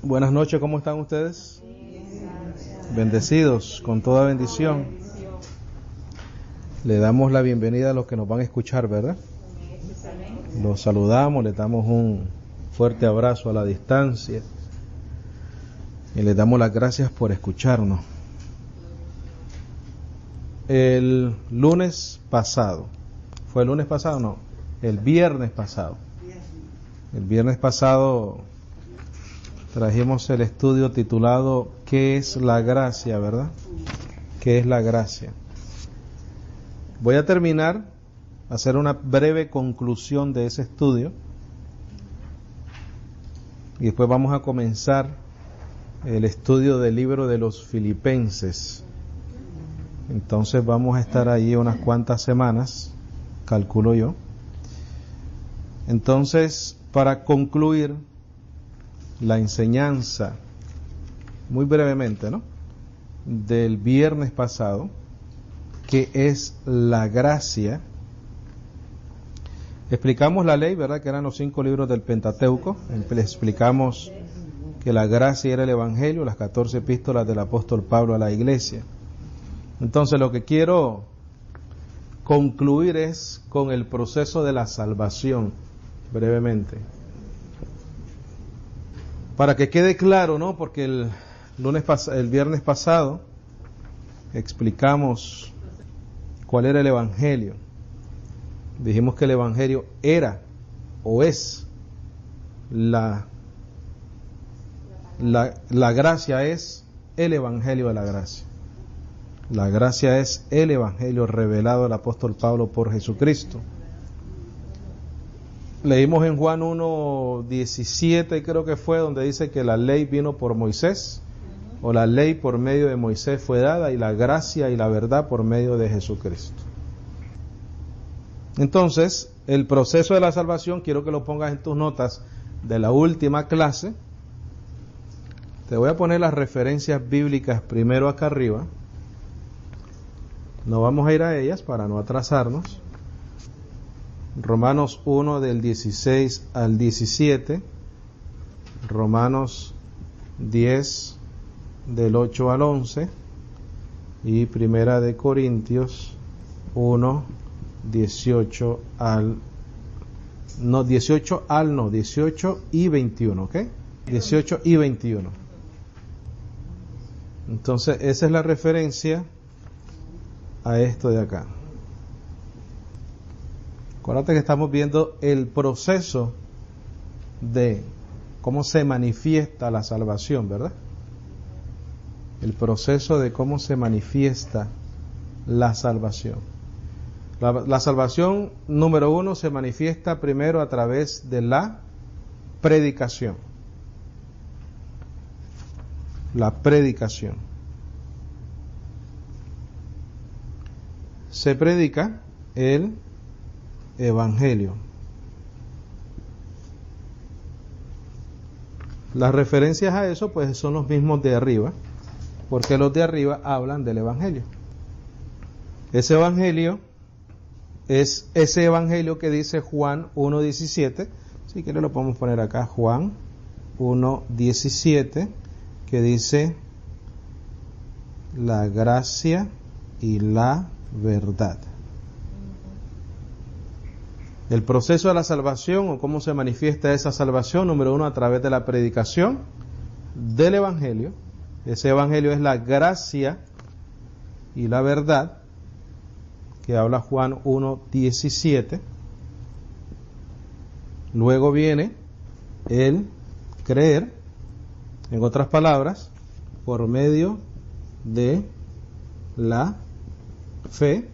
Buenas noches, ¿cómo están ustedes? Bendecidos, con toda bendición. Le damos la bienvenida a los que nos van a escuchar, ¿verdad? Los saludamos, les damos un fuerte abrazo a la distancia y les damos las gracias por escucharnos. El lunes pasado, ¿fue el lunes pasado? No, el viernes pasado. El viernes pasado trajimos el estudio titulado ¿Qué es la gracia?, ¿verdad? ¿Qué es la gracia? Voy a terminar, hacer una breve conclusión de ese estudio y después vamos a comenzar el estudio del libro de los Filipenses. Entonces vamos a estar ahí unas cuantas semanas, calculo yo. Entonces, para concluir la enseñanza, muy brevemente, ¿no?, del viernes pasado, que es la gracia. Explicamos la ley, ¿verdad?, que eran los 5 libros del Pentateuco. Explicamos que la gracia era el Evangelio, las 14 epístolas del apóstol Pablo a la iglesia. Entonces lo que quiero concluir es con el proceso de la salvación, brevemente. Para que quede claro, ¿no?, porque el viernes pasado explicamos cuál era el Evangelio. Dijimos que el Evangelio era o es la gracia, es el Evangelio de la gracia. La gracia es el Evangelio revelado al apóstol Pablo por Jesucristo. Leímos en Juan 1:17, creo que fue, donde dice que la ley vino por Moisés, o la ley por medio de Moisés fue dada, y la gracia y la verdad por medio de Jesucristo. Entonces, el proceso de la salvación, quiero que lo pongas en tus notas de la última clase. Te voy a poner las referencias bíblicas primero acá arriba. No vamos a ir a ellas para no atrasarnos. Romanos 1 del 16 al 17, Romanos 10 del 8 al 11 y Primera de Corintios 1, 18 y 21, ¿ok? 18 y 21. Entonces, esa es la referencia a esto de acá. Acuérdate que estamos viendo el proceso de cómo se manifiesta la salvación, ¿verdad? El proceso de cómo se manifiesta la salvación. La salvación, número 1, se manifiesta primero a través de la predicación. La predicación. Se predica el Evangelio. Las referencias a eso pues son los mismos de arriba, porque los de arriba hablan del Evangelio. Ese Evangelio es ese Evangelio que dice Juan 1:17, si quieres lo podemos poner acá, Juan 1:17, que dice la gracia y la verdad. El proceso de la salvación, o cómo se manifiesta esa salvación, número 1, a través de la predicación del Evangelio. Ese Evangelio es la gracia y la verdad, que habla Juan 1:17. Luego viene el creer, en otras palabras, por medio de la fe,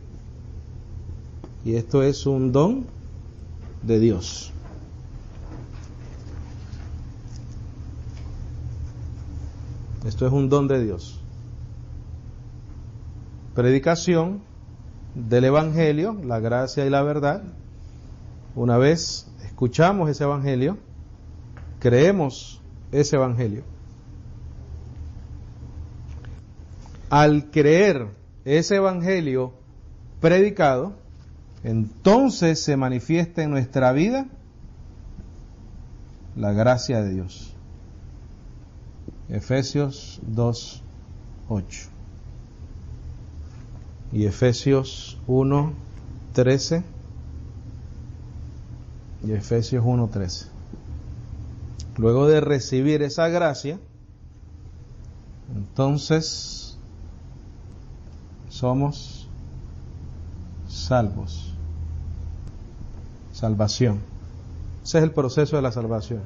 y esto es un don de Dios. Esto es un don de Dios. Predicación del Evangelio, la gracia y la verdad. Una vez escuchamos ese Evangelio, creemos ese Evangelio. Al creer ese Evangelio predicado, entonces se manifiesta en nuestra vida la gracia de Dios. Efesios 2:8 y Efesios 1:13 y Efesios 1:13. Luego de recibir esa gracia, entonces somos salvos. Salvación. Ese es el proceso de la salvación.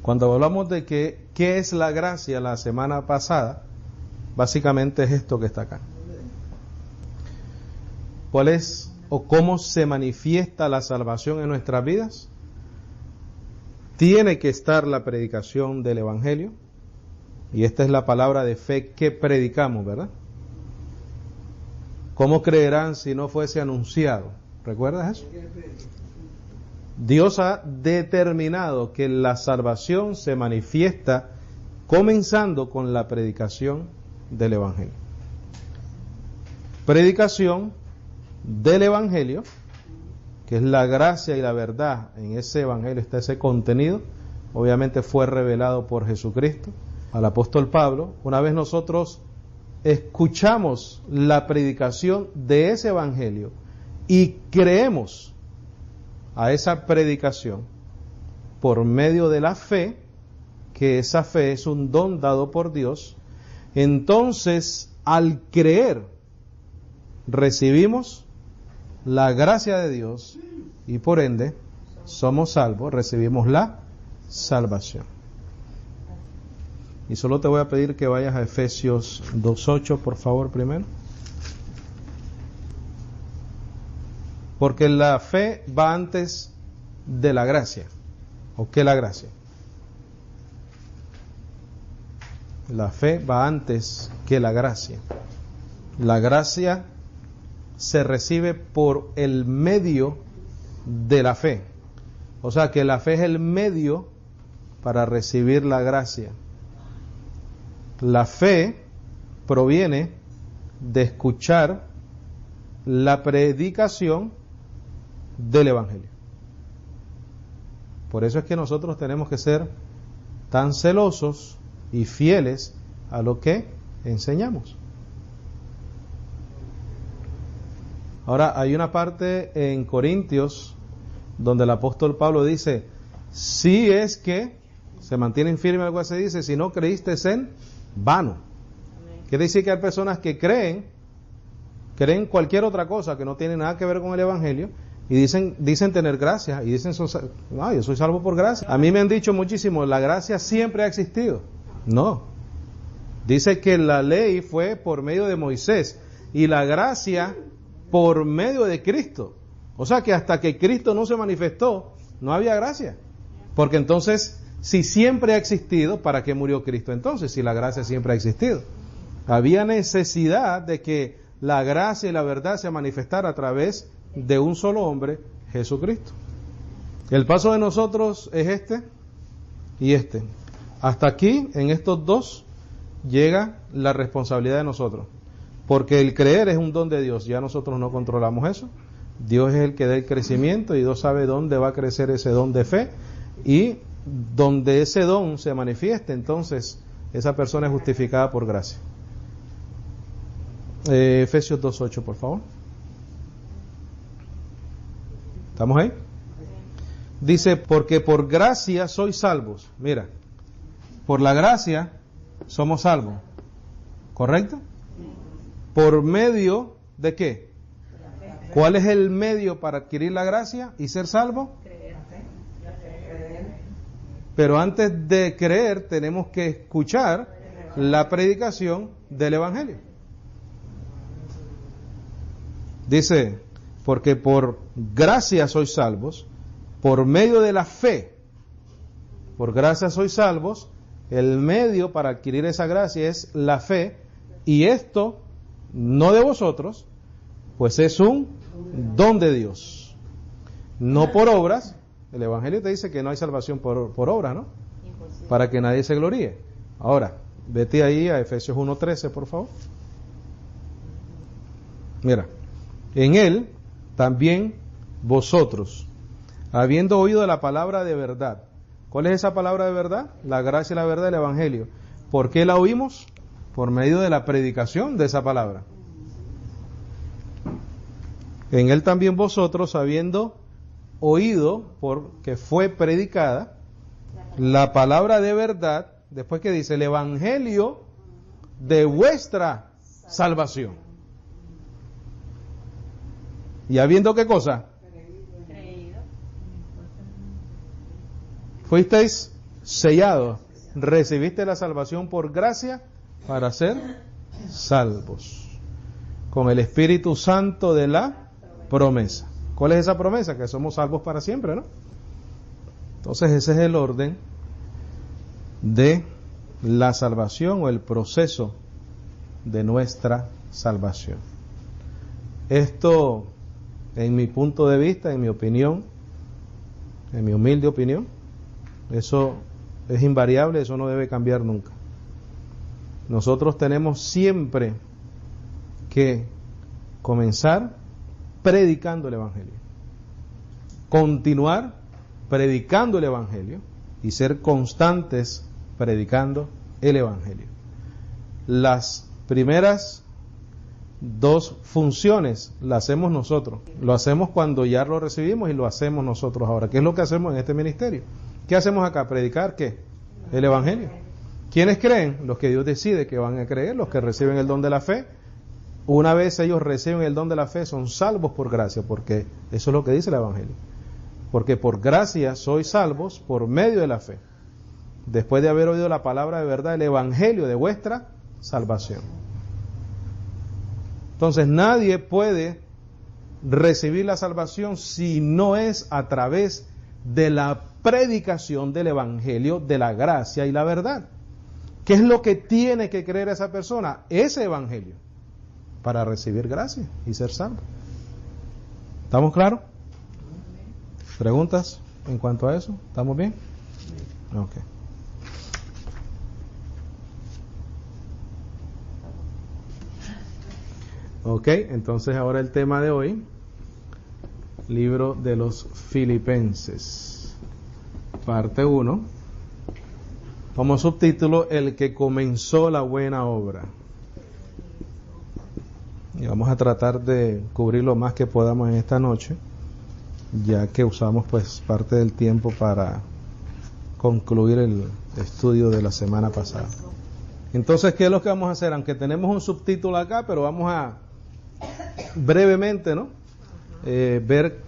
Cuando hablamos de qué es la gracia la semana pasada, básicamente es esto que está acá. ¿Cuál es o cómo se manifiesta la salvación en nuestras vidas? Tiene que estar la predicación del Evangelio, y esta es la palabra de fe que predicamos, ¿verdad? ¿Cómo creerán si no fuese anunciado? ¿Recuerdas eso? Dios ha determinado que la salvación se manifiesta comenzando con la predicación del Evangelio. Predicación del Evangelio, que es la gracia y la verdad. En ese Evangelio está ese contenido. Obviamente fue revelado por Jesucristo al apóstol Pablo. Una vez nosotros escuchamos la predicación de ese Evangelio y creemos a esa predicación por medio de la fe, que esa fe es un don dado por Dios, entonces al creer recibimos la gracia de Dios y por ende somos salvos, recibimos la salvación. Y solo te voy a pedir que vayas a Efesios 2:8, por favor, primero. Porque la fe va antes de la gracia. ¿O qué la gracia? La fe va antes que la gracia. La gracia se recibe por el medio de la fe. O sea que la fe es el medio para recibir la gracia. La fe proviene de escuchar la predicación del Evangelio. Por eso es que nosotros tenemos que ser tan celosos y fieles a lo que enseñamos. Ahora, hay una parte en Corintios donde el apóstol Pablo dice, si es que se mantienen firmes, algo así dice, si no creíste en vano. Quiere decir que hay personas que creen cualquier otra cosa que no tiene nada que ver con el Evangelio y dicen tener gracia y dicen, no, yo soy salvo por gracia. A mí me han dicho muchísimo, la gracia siempre ha existido. No. Dice que la ley fue por medio de Moisés y la gracia por medio de Cristo. O sea que hasta que Cristo no se manifestó, no había gracia. Porque entonces, si siempre ha existido, ¿para qué murió Cristo entonces? Si la gracia siempre ha existido. Había necesidad de que la gracia y la verdad se manifestara a través de un solo hombre, Jesucristo. El paso de nosotros es este y este. Hasta aquí, en estos dos, llega la responsabilidad de nosotros. Porque el creer es un don de Dios, ya nosotros no controlamos eso. Dios es el que da el crecimiento y Dios sabe dónde va a crecer ese don de fe. Y donde ese don se manifieste, entonces esa persona es justificada por gracia. Efesios 2:8, por favor. ¿Estamos ahí? Dice, porque por gracia sois salvos. Mira, por la gracia somos salvos. ¿Correcto? ¿Por medio de qué? ¿Cuál es el medio para adquirir la gracia y ser salvo? Pero antes de creer tenemos que escuchar la predicación del Evangelio. Dice, porque por gracia sois salvos, por medio de la fe. Por gracia sois salvos, el medio para adquirir esa gracia es la fe, y esto no de vosotros, pues es un don de Dios, no por obras. El Evangelio te dice que no hay salvación por obras, ¿no? Imposible. Para que nadie se gloríe. Ahora, vete ahí a Efesios 1:13, por favor. Mira, en él también vosotros, habiendo oído la palabra de verdad, ¿Cuál es esa palabra de verdad? La gracia y la verdad del Evangelio. ¿Por qué la oímos? Por medio de la predicación de esa palabra. En él también vosotros, habiendo oído, porque fue predicada, la palabra de verdad, después que dice el Evangelio de vuestra salvación. ¿Y habiendo qué cosa? Creído. Fuisteis sellados, recibiste la salvación por gracia para ser salvos, con el Espíritu Santo de la promesa. ¿Cuál es esa promesa? Que somos salvos para siempre, ¿no? Entonces ese es el orden de la salvación o el proceso de nuestra salvación. Esto, en mi punto de vista, en mi opinión, en mi humilde opinión, eso es invariable, eso no debe cambiar nunca. Nosotros tenemos siempre que comenzar predicando el Evangelio, continuar predicando el Evangelio y ser constantes predicando el Evangelio. Las primeras dos funciones las hacemos nosotros. Lo hacemos cuando ya lo recibimos y lo hacemos nosotros ahora. ¿Qué es lo que hacemos en este ministerio? ¿Qué hacemos acá? ¿Predicar qué? El Evangelio. ¿Quiénes creen? Los que Dios decide que van a creer, los que reciben el don de la fe. Una vez ellos reciben el don de la fe, son salvos por gracia, porque eso es lo que dice el Evangelio. Porque por gracia sois salvos por medio de la fe, después de haber oído la palabra de verdad, el Evangelio de vuestra salvación. Entonces nadie puede recibir la salvación si no es a través de la predicación del Evangelio, de la gracia y la verdad. ¿Qué es lo que tiene que creer esa persona? Ese Evangelio, para recibir gracia y ser salvo. ¿Estamos claros? ¿Preguntas en cuanto a eso? ¿Estamos bien? Ok. Ok, entonces ahora el tema de hoy, libro de los Filipenses, parte 1, como subtítulo, el que comenzó la buena obra. Y vamos a tratar de cubrir lo más que podamos en esta noche, ya que usamos pues parte del tiempo para concluir el estudio de la semana pasada. Entonces, ¿qué es lo que vamos a hacer? Aunque tenemos un subtítulo acá, pero vamos a brevemente, ¿no? Ver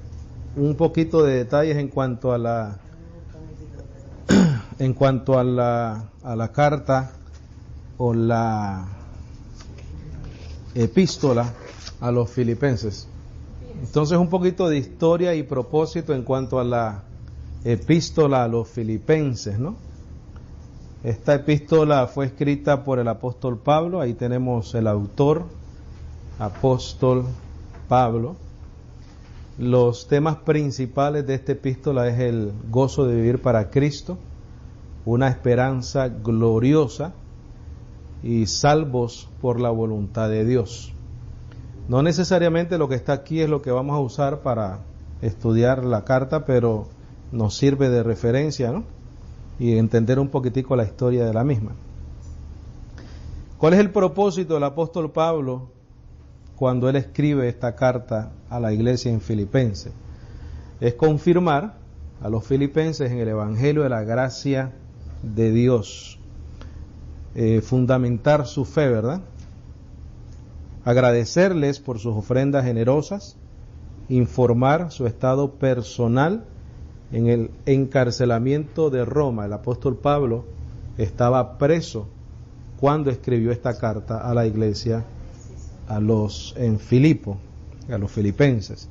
un poquito de detalles en cuanto a la carta o la epístola a los filipenses. Entonces, un poquito de historia y propósito en cuanto a la epístola a los filipenses, ¿no? Esta epístola fue escrita por el apóstol Pablo. Ahí tenemos el autor, apóstol Pablo. Los temas principales de esta epístola es el gozo de vivir para Cristo, una esperanza gloriosa y salvos por la voluntad de Dios. No necesariamente lo que está aquí es lo que vamos a usar para estudiar la carta, pero nos sirve de referencia, ¿no? Y entender un poquitico la historia de la misma. ¿Cuál es el propósito del apóstol Pablo cuando él escribe esta carta a la iglesia en Filipenses? Es confirmar a los filipenses en el Evangelio de la gracia de Dios, fundamentar su fe, ¿verdad? Agradecerles por sus ofrendas generosas, informar su estado personal en el encarcelamiento de Roma. El apóstol Pablo estaba preso cuando escribió esta carta a la iglesia en Filipo, a los filipenses.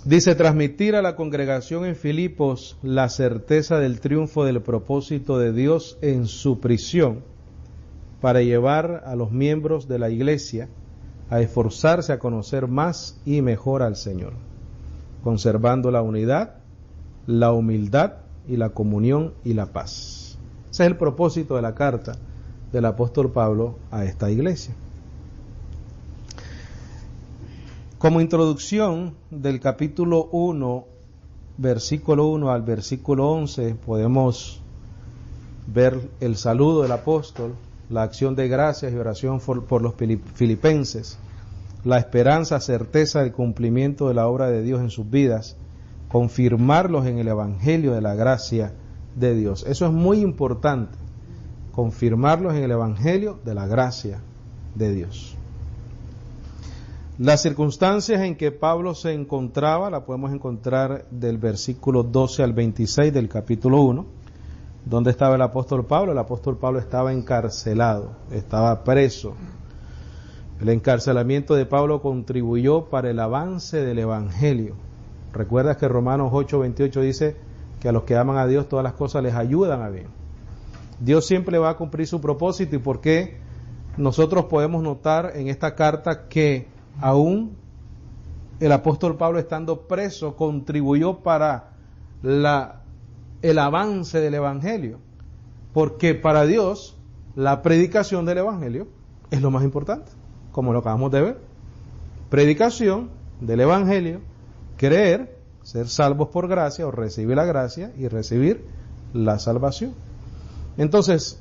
Dice: transmitir a la congregación en Filipos la certeza del triunfo del propósito de Dios en su prisión, para llevar a los miembros de la iglesia a esforzarse a conocer más y mejor al Señor, conservando la unidad, la humildad y la comunión y la paz. Ese es el propósito de la carta del apóstol Pablo a esta iglesia. Como introducción del capítulo 1 versículo 1 al versículo 11 podemos ver el saludo del apóstol, la acción de gracias y oración por los filipenses, la esperanza, certeza del cumplimiento de la obra de Dios en sus vidas, confirmarlos en el evangelio de la gracia de Dios. Eso es muy importante, confirmarlos en el evangelio de la gracia de Dios. Las circunstancias en que Pablo se encontraba la podemos encontrar del versículo 12 al 26 del capítulo 1. ¿Dónde estaba el apóstol Pablo? El apóstol Pablo estaba encarcelado, estaba preso. El encarcelamiento de Pablo contribuyó para el avance del evangelio. Recuerdas que Romanos 8:28 dice que a los que aman a Dios todas las cosas les ayudan a bien. Dios siempre va a cumplir su propósito. ¿Y por qué? Nosotros podemos notar en esta carta que aún el apóstol Pablo, estando preso, contribuyó para el avance del evangelio, porque para Dios la predicación del evangelio es lo más importante, como lo acabamos de ver. Predicación del evangelio, creer, ser salvos por gracia o recibir la gracia y recibir la salvación. Entonces,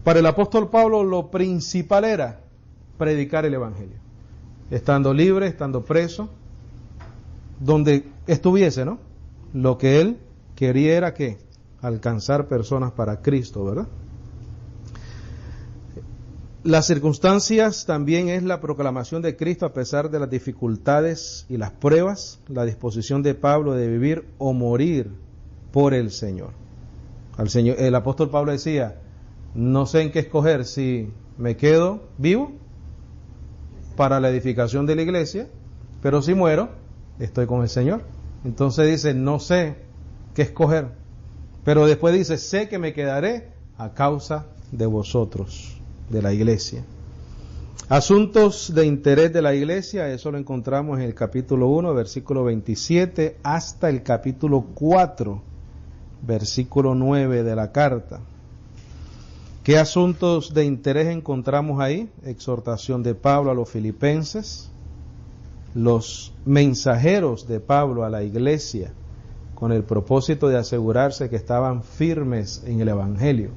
para el apóstol Pablo lo principal era predicar el evangelio, estando libre, estando preso, donde estuviese, ¿no? Lo que él quería era que alcanzar personas para Cristo, ¿verdad? Las circunstancias también es la proclamación de Cristo a pesar de las dificultades y las pruebas, la disposición de Pablo de vivir o morir por el Señor. El apóstol Pablo decía, no sé en qué escoger, si me quedo vivo para la edificación de la iglesia, pero si muero, estoy con el Señor. Entonces dice, no sé qué escoger, pero después dice, sé que me quedaré a causa de vosotros, de la iglesia. Asuntos de interés de la iglesia, eso lo encontramos en el capítulo 1, versículo 27, hasta el capítulo 4, versículo 9 de la carta. ¿Qué asuntos de interés encontramos ahí? Exhortación de Pablo a los filipenses, los mensajeros de Pablo a la iglesia, con el propósito de asegurarse que estaban firmes en el evangelio.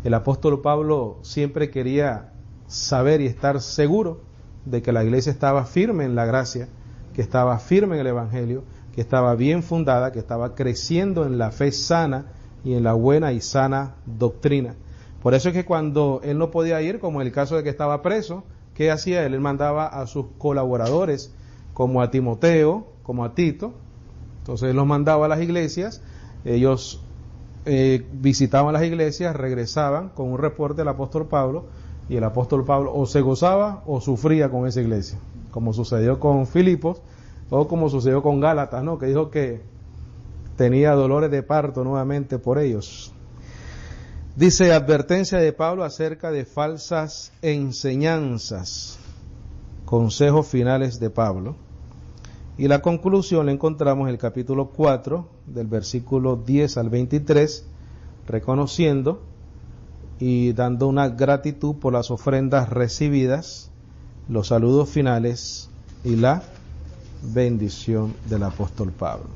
El apóstol Pablo siempre quería saber y estar seguro de que la iglesia estaba firme en la gracia, que estaba firme en el evangelio, que estaba bien fundada, que estaba creciendo en la fe sana y en la buena y sana doctrina. Por eso es que cuando él no podía ir, como en el caso de que estaba preso, ¿qué hacía él? Él mandaba a sus colaboradores, como a Timoteo, como a Tito. Entonces él los mandaba a las iglesias, ellos visitaban las iglesias, regresaban con un reporte del apóstol Pablo, y el apóstol Pablo o se gozaba o sufría con esa iglesia, como sucedió con Filipos, o como sucedió con Gálatas, ¿no? Que dijo que tenía dolores de parto nuevamente por ellos. Dice, advertencia de Pablo acerca de falsas enseñanzas, consejos finales de Pablo. Y la conclusión la encontramos en el capítulo 4, del versículo 10 al 23, reconociendo y dando una gratitud por las ofrendas recibidas, los saludos finales y la bendición del apóstol Pablo.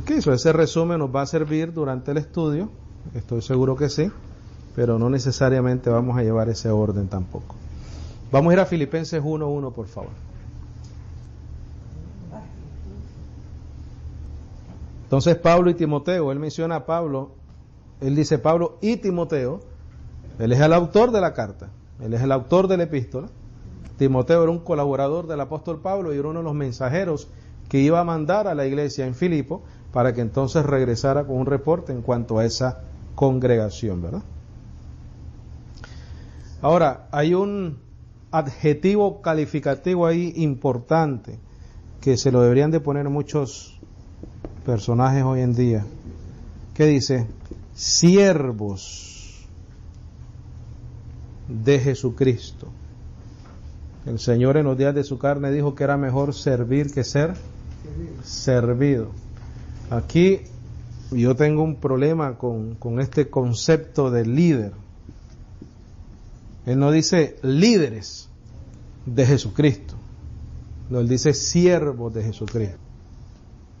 Ese resumen nos va a servir durante el estudio, estoy seguro que sí, pero no necesariamente vamos a llevar ese orden tampoco. Vamos a ir a Filipenses 1:1, por favor. Entonces Pablo y Timoteo, él menciona a Pablo, él dice Pablo y Timoteo, él es el autor de la carta, él es el autor de la epístola. Timoteo era un colaborador del apóstol Pablo y era uno de los mensajeros que iba a mandar a la iglesia en Filipo para que entonces regresara con un reporte en cuanto a esa congregación, ¿verdad? Ahora, hay un adjetivo calificativo ahí importante que se lo deberían de poner muchos personajes hoy en día, que dice, siervos de Jesucristo. El Señor en los días de su carne dijo que era mejor servir que ser servido. Aquí yo tengo un problema con este concepto de líder. Él no dice líderes de Jesucristo. No, él dice siervos de Jesucristo.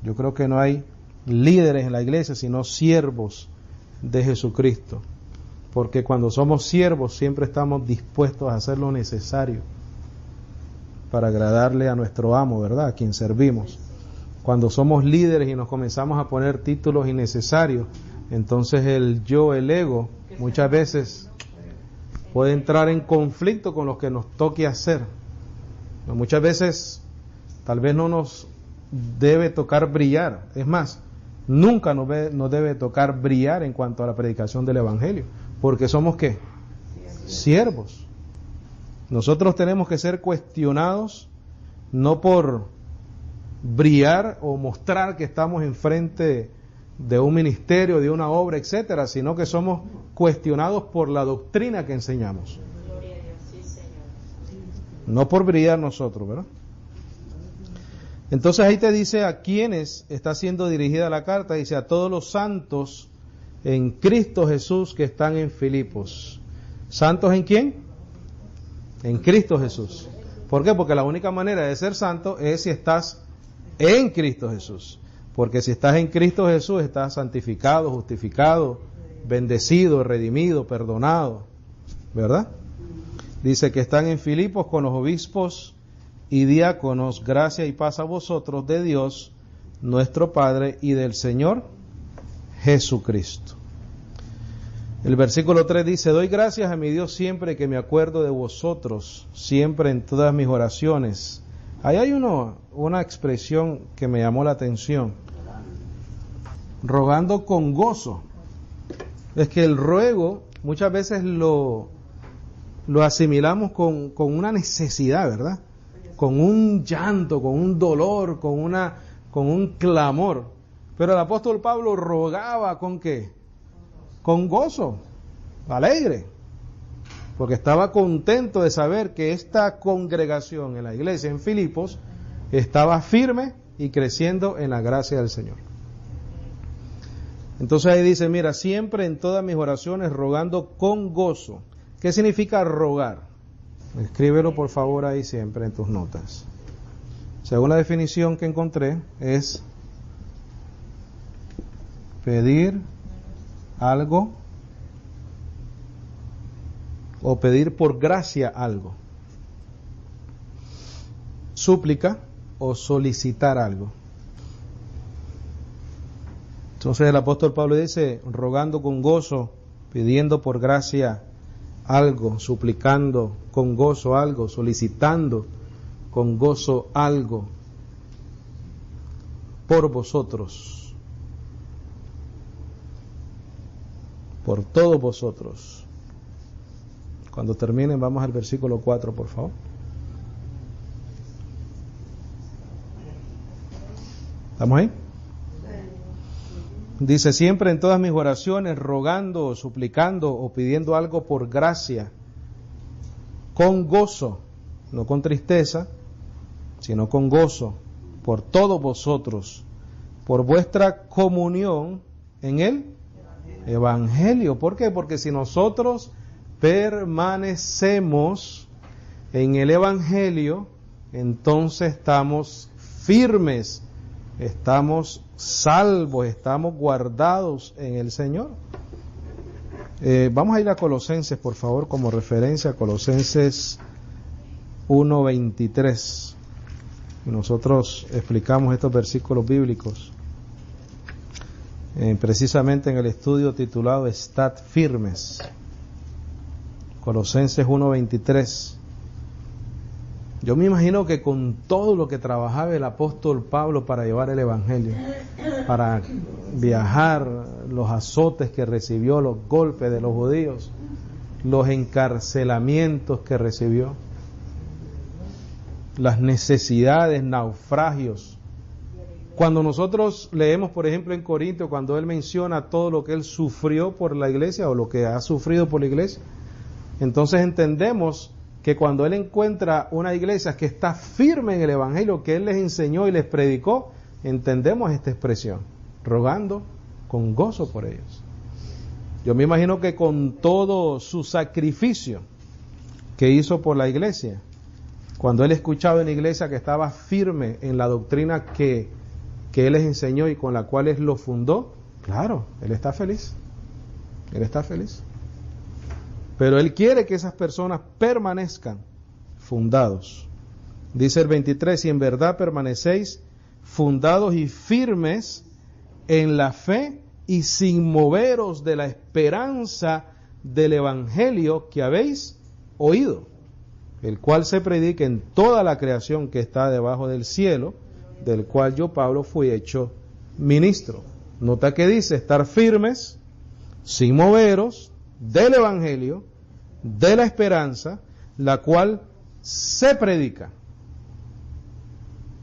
Yo creo que no hay líderes en la iglesia, sino siervos de Jesucristo. Porque cuando somos siervos siempre estamos dispuestos a hacer lo necesario para agradarle a nuestro amo, ¿verdad? A quien servimos. Cuando somos líderes y nos comenzamos a poner títulos innecesarios, entonces el yo, el ego, muchas veces puede entrar en conflicto con lo que nos toque hacer. Muchas veces tal vez no nos debe tocar brillar. Es más, nunca nos debe tocar brillar en cuanto a la predicación del Evangelio. Porque somos ¿qué? Siervos. Nosotros tenemos que ser cuestionados no por brillar o mostrar que estamos enfrente de un ministerio, de una obra, etcétera, sino que somos cuestionados por la doctrina que enseñamos. No por brillar nosotros, ¿verdad? Entonces ahí te dice a quiénes está siendo dirigida la carta. Dice a todos los santos en Cristo Jesús que están en Filipos. ¿Santos en quién? En Cristo Jesús. ¿Por qué? Porque la única manera de ser santo es si estás en Cristo Jesús. Porque si estás en Cristo Jesús estás santificado, justificado, bendecido, redimido, perdonado, ¿verdad? Dice que están en Filipos con los obispos y diáconos. Gracia y paz a vosotros de Dios nuestro Padre y del Señor Jesucristo. El versículo 3 dice: doy gracias a mi Dios siempre que me acuerdo de vosotros, siempre en todas mis oraciones. Ahí hay una expresión que me llamó la atención: rogando con gozo. Es que el ruego muchas veces lo asimilamos con una necesidad, ¿verdad? Con un llanto, con un dolor, con un clamor. Pero el apóstol Pablo rogaba ¿con qué? Con gozo, alegre, porque estaba contento de saber que esta congregación en la iglesia en Filipos estaba firme y creciendo en la gracia del Señor. Entonces ahí dice, mira, siempre en todas mis oraciones rogando con gozo. ¿Qué significa rogar? Escríbelo por favor ahí siempre en tus notas. Según la definición que encontré, es pedir algo o pedir por gracia algo, súplica o solicitar algo. Entonces el apóstol Pablo dice, rogando con gozo, pidiendo por gracia algo, suplicando con gozo algo, solicitando con gozo algo por vosotros, por todos vosotros. Cuando terminen vamos al versículo 4, por favor. ¿Estamos ahí? Dice, siempre en todas mis oraciones, rogando, suplicando o pidiendo algo por gracia, con gozo, no con tristeza, sino con gozo, por todos vosotros, por vuestra comunión en el Evangelio. ¿Por qué? Porque si nosotros permanecemos en el Evangelio, entonces estamos firmes, estamos salvos, estamos guardados en el Señor. Vamos a ir a Colosenses, por favor, como referencia, Colosenses 1:23. Nosotros explicamos estos versículos bíblicos precisamente en el estudio titulado Estad firmes. Colosenses 1:23. Yo me imagino que con todo lo que trabajaba el apóstol Pablo para llevar el Evangelio, para viajar, los azotes que recibió, los golpes de los judíos, los encarcelamientos que recibió, las necesidades, naufragios. Cuando nosotros leemos, por ejemplo, en Corintios, cuando él menciona todo lo que él sufrió por la iglesia o lo que ha sufrido por la iglesia, entonces entendemos que cuando él encuentra una iglesia que está firme en el Evangelio que él les enseñó y les predicó, entendemos esta expresión, rogando con gozo por ellos. Yo me imagino que con todo su sacrificio que hizo por la iglesia, Cuando él escuchaba en la iglesia que estaba firme en la doctrina que él les enseñó y con la cual él lo fundó, claro, él está feliz. Él está feliz. Pero él quiere que esas personas permanezcan fundados. Dice el 23, si en verdad permanecéis fundados y firmes en la fe y sin moveros de la esperanza del evangelio que habéis oído, el cual se predica en toda la creación que está debajo del cielo, del cual yo, Pablo, fui hecho ministro. Nota que dice, estar firmes, sin moveros, del evangelio, de la esperanza, la cual se predica.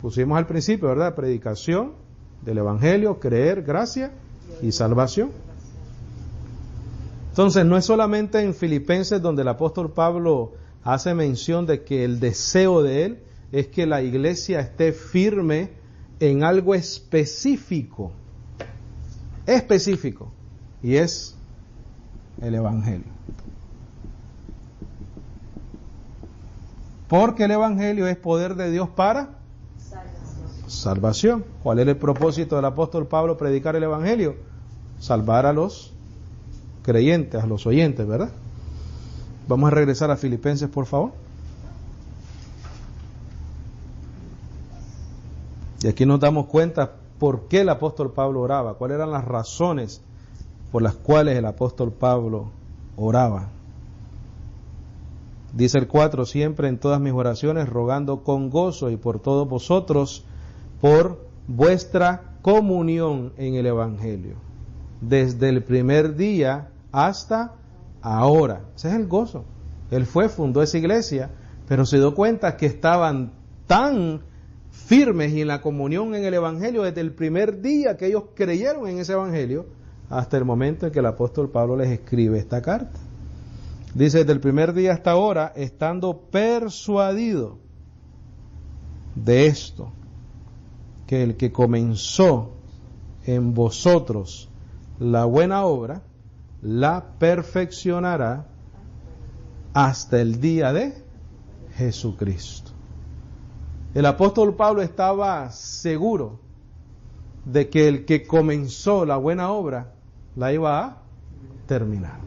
Pusimos al principio, ¿verdad? Predicación del evangelio, creer, gracia y salvación. Entonces, no es solamente en Filipenses donde el apóstol Pablo hace mención de que el deseo de él es que la iglesia esté firme en algo específico, y es el evangelio. Porque el evangelio es poder de Dios para salvación. ¿Cuál era el propósito del apóstol Pablo predicar el evangelio? Salvar a los creyentes, a los oyentes, ¿verdad? Vamos a regresar a Filipenses, por favor. Y aquí nos damos cuenta por qué el apóstol Pablo oraba, cuáles eran las razones por las cuales el apóstol Pablo oraba. Dice el 4, siempre en todas mis oraciones, rogando con gozo y por todos vosotros, por vuestra comunión en el evangelio, desde el primer día hasta ahora. Ese es el gozo. Él fundó esa iglesia, pero se dio cuenta que estaban tan firmes y en la comunión en el evangelio desde el primer día que ellos creyeron en ese evangelio hasta el momento en que el apóstol Pablo les escribe esta carta. Dice, desde el primer día hasta ahora, estando persuadido de esto, que el que comenzó en vosotros la buena obra, la perfeccionará hasta el día de Jesucristo. El apóstol Pablo estaba seguro de que el que comenzó la buena obra la iba a terminar.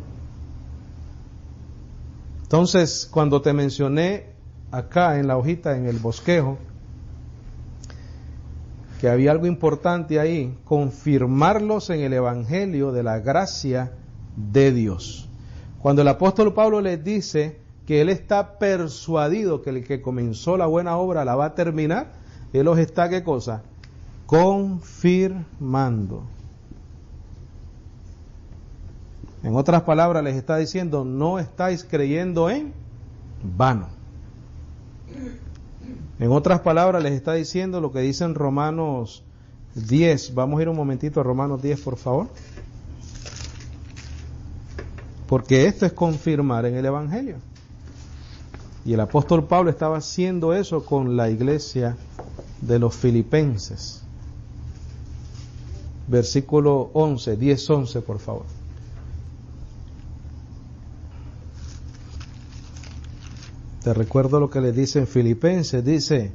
Entonces, cuando te mencioné acá en la hojita, en el bosquejo, que había algo importante ahí, confirmarlos en el evangelio de la gracia de Dios. Cuando el apóstol Pablo les dice que él está persuadido que el que comenzó la buena obra la va a terminar, él los está, ¿qué cosa? Confirmando. En otras palabras, les está diciendo, no estáis creyendo en vano. En otras palabras, les está diciendo lo que dice en Romanos 10. Vamos a ir un momentito a Romanos 10, por favor. Porque esto es confirmar en el evangelio. Y el apóstol Pablo estaba haciendo eso con la iglesia de los filipenses. Versículo 11, 10-11, por favor. Te recuerdo lo que le dice en Filipenses, dice,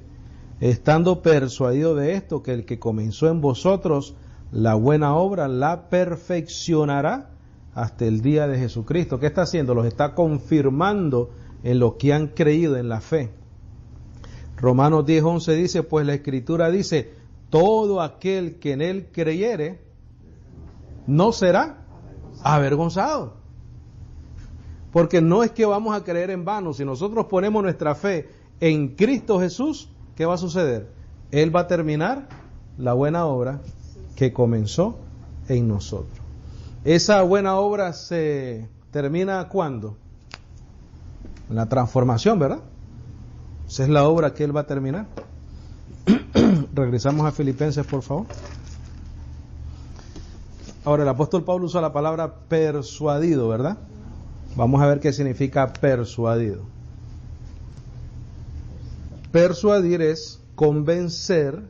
estando persuadido de esto, que el que comenzó en vosotros la buena obra, la perfeccionará hasta el día de Jesucristo. ¿Qué está haciendo? Los está confirmando en lo que han creído en la fe. Romanos 10:11 dice, pues la Escritura dice, todo aquel que en él creyere no será avergonzado. Porque no es que vamos a creer en vano. Si nosotros ponemos nuestra fe en Cristo Jesús, ¿qué va a suceder? Él va a terminar la buena obra que comenzó en nosotros. Esa buena obra se termina ¿cuándo? En la transformación, ¿verdad? Esa es la obra que Él va a terminar. Regresamos a Filipenses, por favor. Ahora, el apóstol Pablo usa la palabra persuadido, ¿verdad? Vamos a ver qué significa persuadido. Persuadir es convencer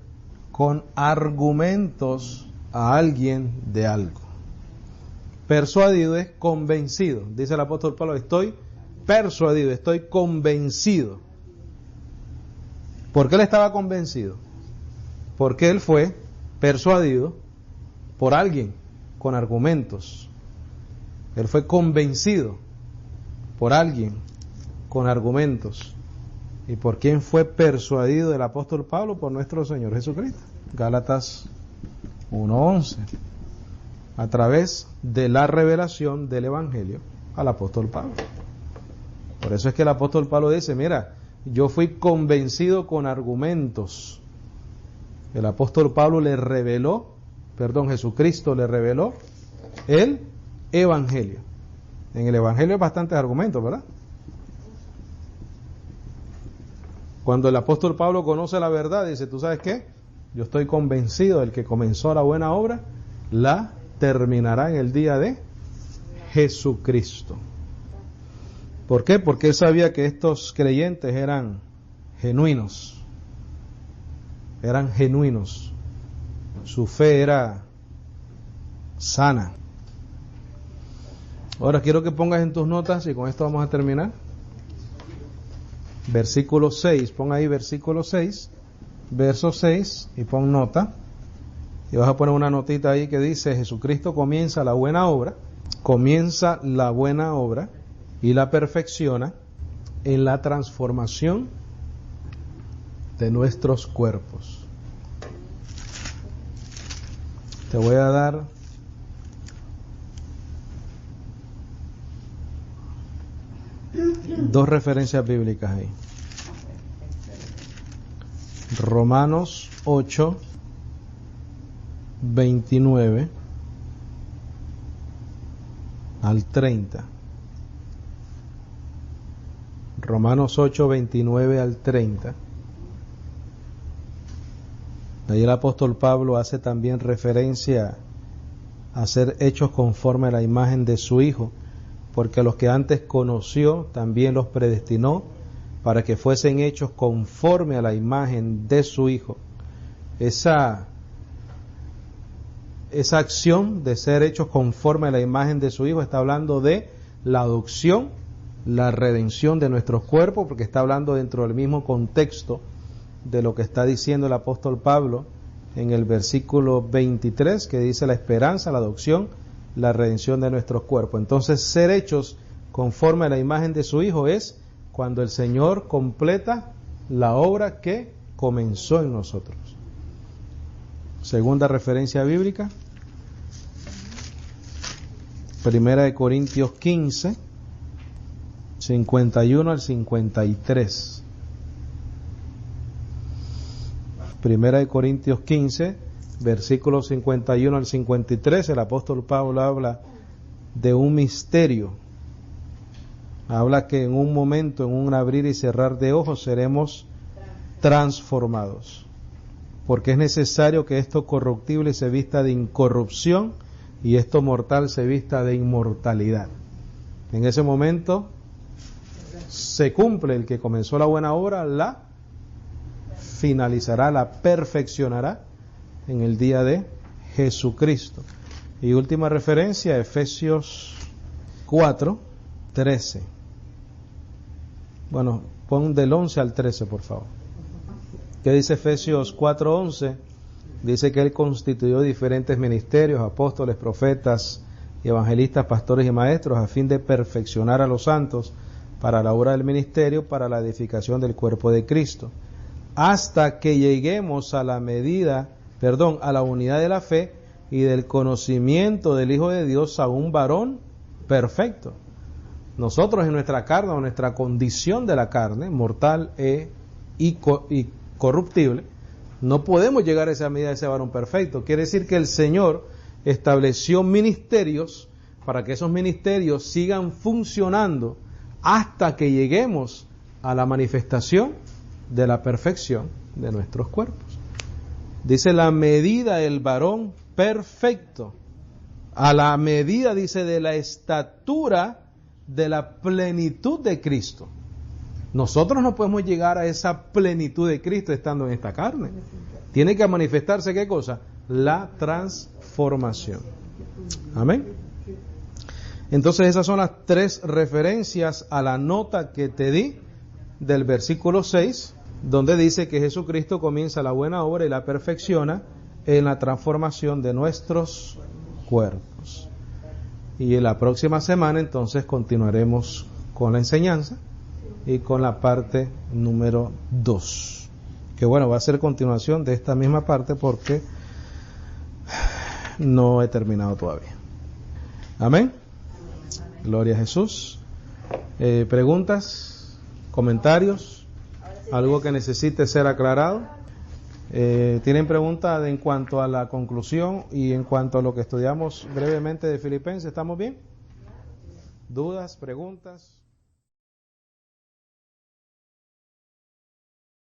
con argumentos a alguien de algo. Persuadido es convencido. Dice el apóstol Pablo, estoy persuadido, estoy convencido. ¿Por qué él estaba convencido? Porque él fue persuadido por alguien con argumentos. Él fue convencido por alguien con argumentos. ¿Y por quién fue persuadido el apóstol Pablo? Por nuestro Señor Jesucristo. Gálatas 1:11. A través de la revelación del Evangelio al apóstol Pablo. Por eso es que el apóstol Pablo dice, mira, yo fui convencido con argumentos. El apóstol Pablo Jesucristo le reveló el Evangelio. En el Evangelio hay bastantes argumentos, ¿verdad? Cuando el apóstol Pablo conoce la verdad, dice, ¿tú sabes qué? Yo estoy convencido del que comenzó la buena obra, la terminará en el día de Jesucristo. ¿Por qué? Porque él sabía que estos creyentes eran genuinos. Eran genuinos. Su fe era sana. Ahora quiero que pongas en tus notas, y con esto vamos a terminar. Versículo 6, pon ahí versículo 6, verso 6, y pon nota. Y vas a poner una notita ahí que dice, Jesucristo comienza la buena obra y la perfecciona en la transformación de nuestros cuerpos. Te voy a dar dos referencias bíblicas ahí. Romanos 8, 29 al 30. Romanos 8, 29 al 30. Ahí el apóstol Pablo hace también referencia a ser hechos conforme a la imagen de su Hijo, porque a los que antes conoció también los predestinó para que fuesen hechos conforme a la imagen de su Hijo. Esa acción de ser hechos conforme a la imagen de su Hijo está hablando de la adopción, la redención de nuestros cuerpos, porque está hablando dentro del mismo contexto de lo que está diciendo el apóstol Pablo en el versículo 23, que dice la esperanza, la adopción, la redención de nuestros cuerpos. Entonces, ser hechos conforme a la imagen de su Hijo es cuando el Señor completa la obra que comenzó en nosotros. Segunda referencia bíblica, 1 Corintios 15, 51 al 53. 1 Corintios 15, versículos 51 al 53, el apóstol Pablo habla de un misterio. Habla que en un momento, en un abrir y cerrar de ojos, seremos transformados. Porque es necesario que esto corruptible se vista de incorrupción y esto mortal se vista de inmortalidad. En ese momento se cumple el que comenzó la buena obra, la finalizará, la perfeccionará en el día de Jesucristo. Y última referencia, Efesios 4, 13. Bueno, pon del 11 al 13, por favor. ¿Qué dice Efesios 4, 11? Dice que Él constituyó diferentes ministerios, apóstoles, profetas, evangelistas, pastores y maestros, a fin de perfeccionar a los santos para la obra del ministerio, para la edificación del cuerpo de Cristo, hasta que lleguemos a la unidad de la fe y del conocimiento del Hijo de Dios, a un varón perfecto. Nosotros en nuestra carne, o nuestra condición de la carne, mortal y corruptible, no podemos llegar a esa medida de ese varón perfecto. Quiere decir que el Señor estableció ministerios para que esos ministerios sigan funcionando hasta que lleguemos a la manifestación de la perfección de nuestros cuerpos. Dice la medida del varón perfecto, a la medida, dice, de la estatura de la plenitud de Cristo. Nosotros no podemos llegar a esa plenitud de Cristo estando en esta carne. Tiene que manifestarse, ¿qué cosa? La transformación. Amén. Entonces esas son las tres referencias a la nota que te di del versículo 6 donde dice que Jesucristo comienza la buena obra y la perfecciona en la transformación de nuestros cuerpos. Y en la próxima semana entonces continuaremos con la enseñanza y con la parte número 2, que bueno, va a ser continuación de esta misma parte porque no he terminado todavía. Amén. Gloria a Jesús. Preguntas, comentarios, algo que necesite ser aclarado. ¿Tienen preguntas en cuanto a la conclusión y en cuanto a lo que estudiamos brevemente de Filipenses? ¿Estamos bien? ¿Dudas, preguntas?